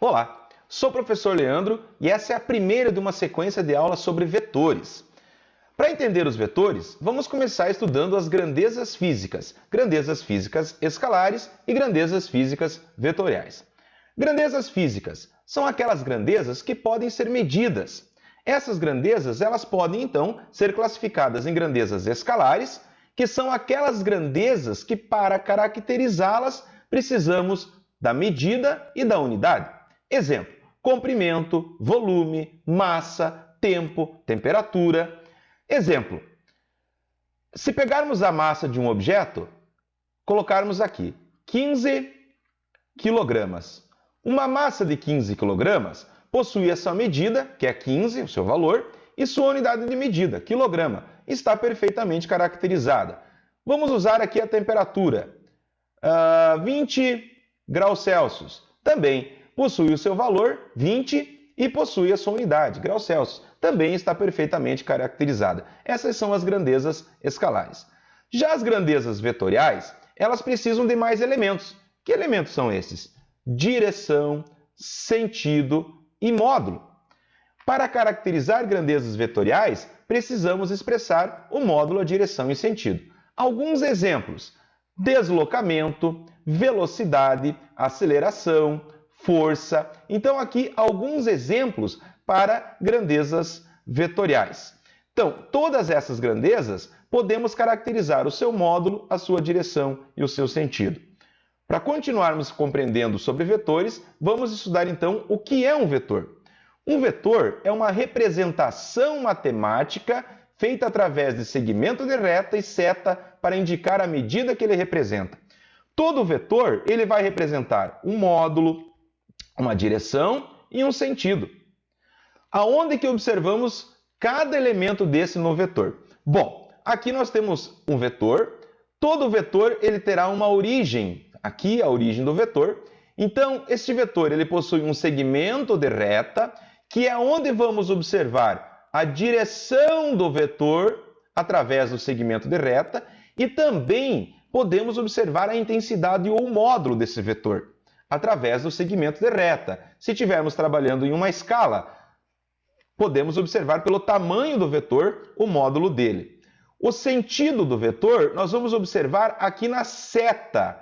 Olá, sou o professor Leandro e essa é a primeira de uma sequência de aulas sobre vetores. Para entender os vetores, vamos começar estudando as grandezas físicas escalares e grandezas físicas vetoriais. Grandezas físicas são aquelas grandezas que podem ser medidas. Essas grandezas elas podem, então, ser classificadas em grandezas escalares, que são aquelas grandezas que, para caracterizá-las, precisamos da medida e da unidade. Exemplo: comprimento, volume, massa, tempo, temperatura. Exemplo: se pegarmos a massa de um objeto, colocarmos aqui 15 quilogramas. Uma massa de 15 quilogramas possui a sua medida, que é 15, o seu valor, e sua unidade de medida, quilograma, está perfeitamente caracterizada. Vamos usar aqui a temperatura, 20 graus Celsius. Também possui o seu valor, 20, e possui a sua unidade, graus Celsius. Também está perfeitamente caracterizada. Essas são as grandezas escalares. Já as grandezas vetoriais, elas precisam de mais elementos. Que elementos são esses? Direção, sentido e módulo. Para caracterizar grandezas vetoriais, precisamos expressar o módulo, a direção e sentido. Alguns exemplos: deslocamento, velocidade, aceleração, força. Então, aqui alguns exemplos para grandezas vetoriais. Então, todas essas grandezas podemos caracterizar o seu módulo, a sua direção e o seu sentido. Para continuarmos compreendendo sobre vetores, vamos estudar então o que é um vetor. Um vetor é uma representação matemática feita através de segmento de reta e seta para indicar a medida que ele representa. Todo vetor ele vai representar um módulo, uma direção e um sentido. Aonde que observamos cada elemento desse no vetor? Bom, aqui nós temos um vetor. Todo vetor ele terá uma origem. Aqui a origem do vetor. Então, este vetor ele possui um segmento de reta, que é onde vamos observar a direção do vetor através do segmento de reta, e também podemos observar a intensidade ou o módulo desse vetor através do segmento de reta. Se estivermos trabalhando em uma escala, podemos observar pelo tamanho do vetor o módulo dele. O sentido do vetor nós vamos observar aqui na seta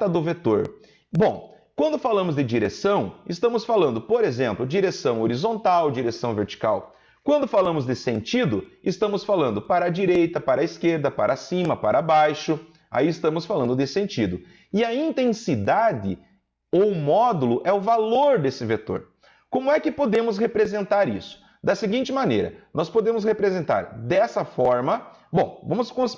do vetor. Bom, quando falamos de direção, estamos falando, por exemplo, direção horizontal, direção vertical. Quando falamos de sentido, estamos falando para a direita, para a esquerda, para cima, para baixo. Aí estamos falando de sentido. E a intensidade ou módulo é o valor desse vetor. Como é que podemos representar isso? Da seguinte maneira, nós podemos representar dessa forma. Bom,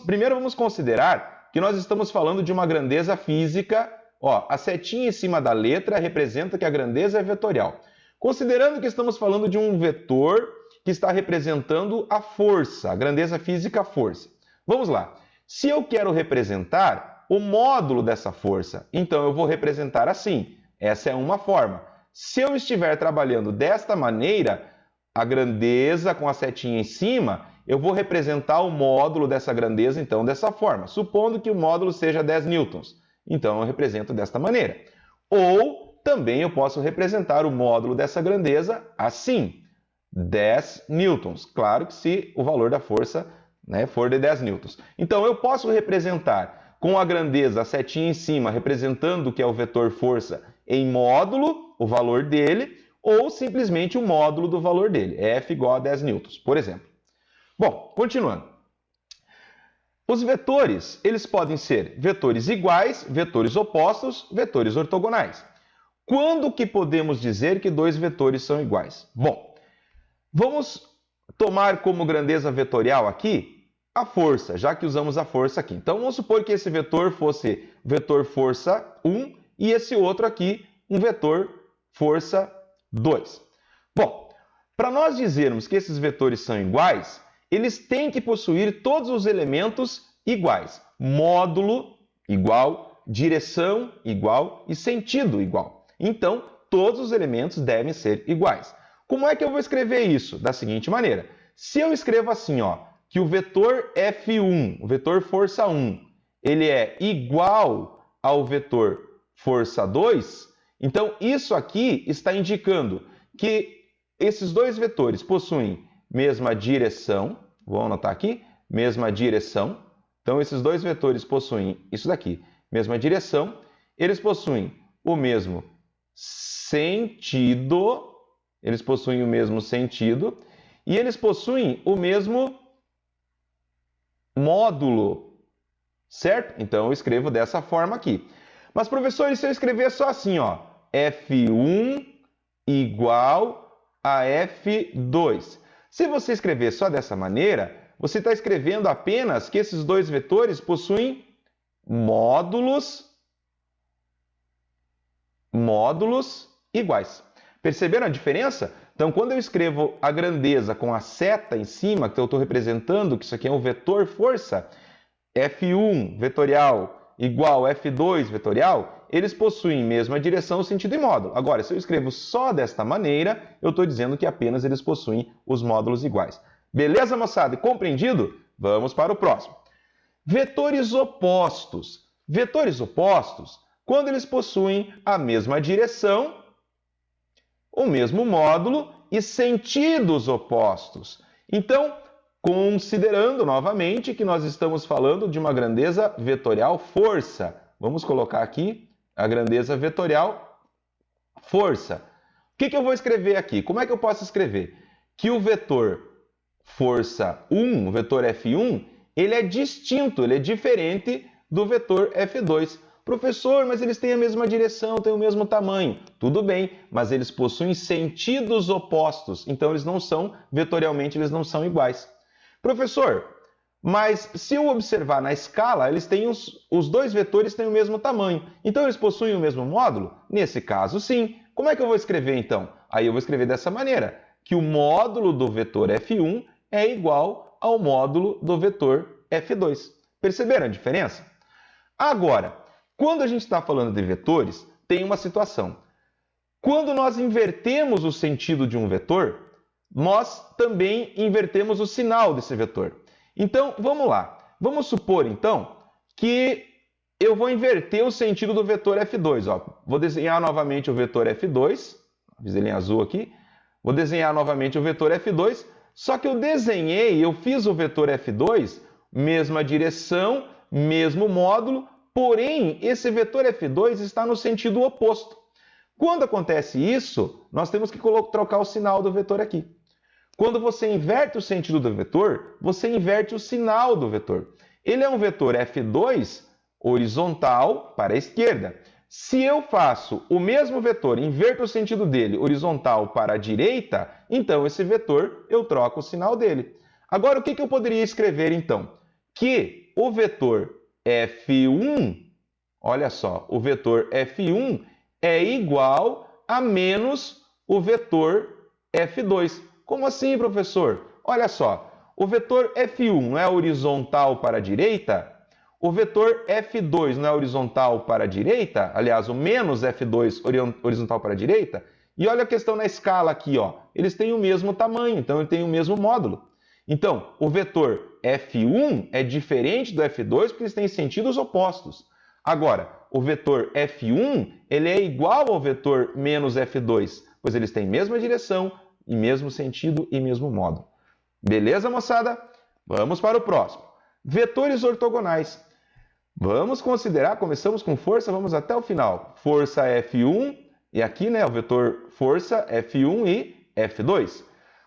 primeiro vamos considerar que nós estamos falando de uma grandeza física. Ó, a setinha em cima da letra representa que a grandeza é vetorial. Considerando que estamos falando de um vetor que está representando a força, a grandeza física, a força. Vamos lá. Se eu quero representar o módulo dessa força, então eu vou representar assim. Essa é uma forma. Se eu estiver trabalhando desta maneira, a grandeza com a setinha em cima, eu vou representar o módulo dessa grandeza, então, dessa forma. Supondo que o módulo seja 10 newtons. Então, eu represento desta maneira. Ou, também, eu posso representar o módulo dessa grandeza assim. 10 newtons. Claro que se o valor da força for de 10 newtons. Então, eu posso representar com a grandeza, a setinha em cima, representando o que é o vetor força em módulo, o valor dele, ou simplesmente o módulo do valor dele, F igual a 10 newtons, por exemplo. Bom, continuando. Os vetores, eles podem ser vetores iguais, vetores opostos, vetores ortogonais. Quando que podemos dizer que dois vetores são iguais? Bom, vamos tomar como grandeza vetorial aqui a força, já que usamos a força aqui. Então, vamos supor que esse vetor fosse vetor força 1 e esse outro aqui um vetor força 2. Bom, para nós dizermos que esses vetores são iguais, eles têm que possuir todos os elementos iguais. Módulo igual, direção igual e sentido igual. Então, todos os elementos devem ser iguais. Como é que eu vou escrever isso? Da seguinte maneira. Se eu escrevo assim, ó, que o vetor F1, o vetor força 1, ele é igual ao vetor força 2, Então, isso aqui está indicando que esses dois vetores possuem mesma direção. Vou anotar aqui, mesma direção. Então, esses dois vetores possuem isso daqui, mesma direção. Eles possuem o mesmo sentido. Eles possuem o mesmo sentido. E eles possuem o mesmo módulo, certo? Então, eu escrevo dessa forma aqui. Mas, professor, e se eu escrever só assim, ó, F1 igual a F2? Se você escrever só dessa maneira, você está escrevendo apenas que esses dois vetores possuem módulos iguais. Perceberam a diferença? Então, quando eu escrevo a grandeza com a seta em cima, que eu estou representando que isso aqui é um vetor força, F1 vetorial igual F2 vetorial, eles possuem mesma direção, sentido e módulo. Agora, se eu escrevo só desta maneira, eu estou dizendo que apenas eles possuem os módulos iguais. Beleza, moçada? Compreendido? Vamos para o próximo. Vetores opostos. Vetores opostos, quando eles possuem a mesma direção, o mesmo módulo e sentidos opostos. Então, considerando novamente que nós estamos falando de uma grandeza vetorial força. Vamos colocar aqui a grandeza vetorial força. O que eu vou escrever aqui? Como é que eu posso escrever? Que o vetor força 1, o vetor F1, ele é distinto, ele é diferente do vetor F2. Professor, mas eles têm a mesma direção, têm o mesmo tamanho. Tudo bem, mas eles possuem sentidos opostos, então eles não são, vetorialmente, eles não são iguais. Professor, mas se eu observar na escala, eles têm os dois vetores têm o mesmo tamanho, então eles possuem o mesmo módulo? Nesse caso, sim. Como é que eu vou escrever, então? Aí eu vou escrever dessa maneira, que o módulo do vetor F1 é igual ao módulo do vetor F2. Perceberam a diferença? Agora, quando a gente está falando de vetores, tem uma situação. Quando nós invertemos o sentido de um vetor, nós também invertemos o sinal desse vetor. Então, vamos lá. Vamos supor, então, que eu vou inverter o sentido do vetor F2. Ó. Vou desenhar novamente o vetor F2. Fiz ele em azul aqui. Vou desenhar novamente o vetor F2. Só que eu fiz o vetor F2, mesma direção, mesmo módulo, porém, esse vetor F2 está no sentido oposto. Quando acontece isso, nós temos que trocar o sinal do vetor aqui. Quando você inverte o sentido do vetor, você inverte o sinal do vetor. Ele é um vetor F2 horizontal para a esquerda. Se eu faço o mesmo vetor, inverto o sentido dele horizontal para a direita, então esse vetor eu troco o sinal dele. Agora, o que eu poderia escrever então? Que o vetor F1, olha só, o vetor F1 é igual a menos o vetor F2. Como assim, professor? Olha só, o vetor F1 não é horizontal para a direita? O vetor F2 não é horizontal para a direita? Aliás, o menos F2 horizontal para a direita? E olha a questão na escala aqui, ó. Eles têm o mesmo tamanho, então ele tem o mesmo módulo. Então, o vetor F1 é diferente do F2 porque eles têm sentidos opostos. Agora, o vetor F1 ele é igual ao vetor menos F2, pois eles têm mesma direção, e mesmo sentido e mesmo módulo. Beleza, moçada? Vamos para o próximo. Vetores ortogonais. Vamos considerar, começamos com força, vamos até o final. Força F1, e aqui né, o vetor força F1 e F2.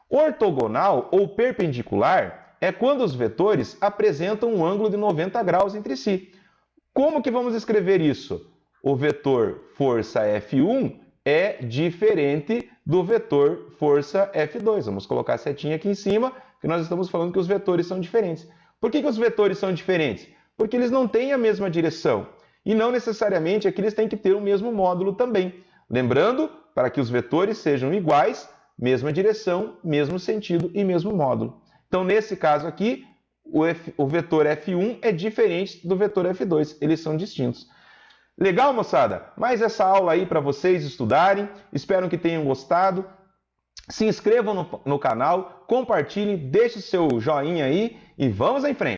Ortogonal ou perpendicular é quando os vetores apresentam um ângulo de 90 graus entre si. Como que vamos escrever isso? O vetor força F1 é diferente do vetor força F2. Vamos colocar a setinha aqui em cima, que nós estamos falando que os vetores são diferentes. Por que os vetores são diferentes? Porque eles não têm a mesma direção. E não necessariamente aqui eles têm que ter o mesmo módulo também. Lembrando, para que os vetores sejam iguais, mesma direção, mesmo sentido e mesmo módulo. Então, nesse caso aqui, o vetor F1 é diferente do vetor F2. Eles são distintos. Legal, moçada? Mais essa aula aí para vocês estudarem. Espero que tenham gostado. Se inscrevam no canal, compartilhem, deixe o seu joinha aí e vamos em frente.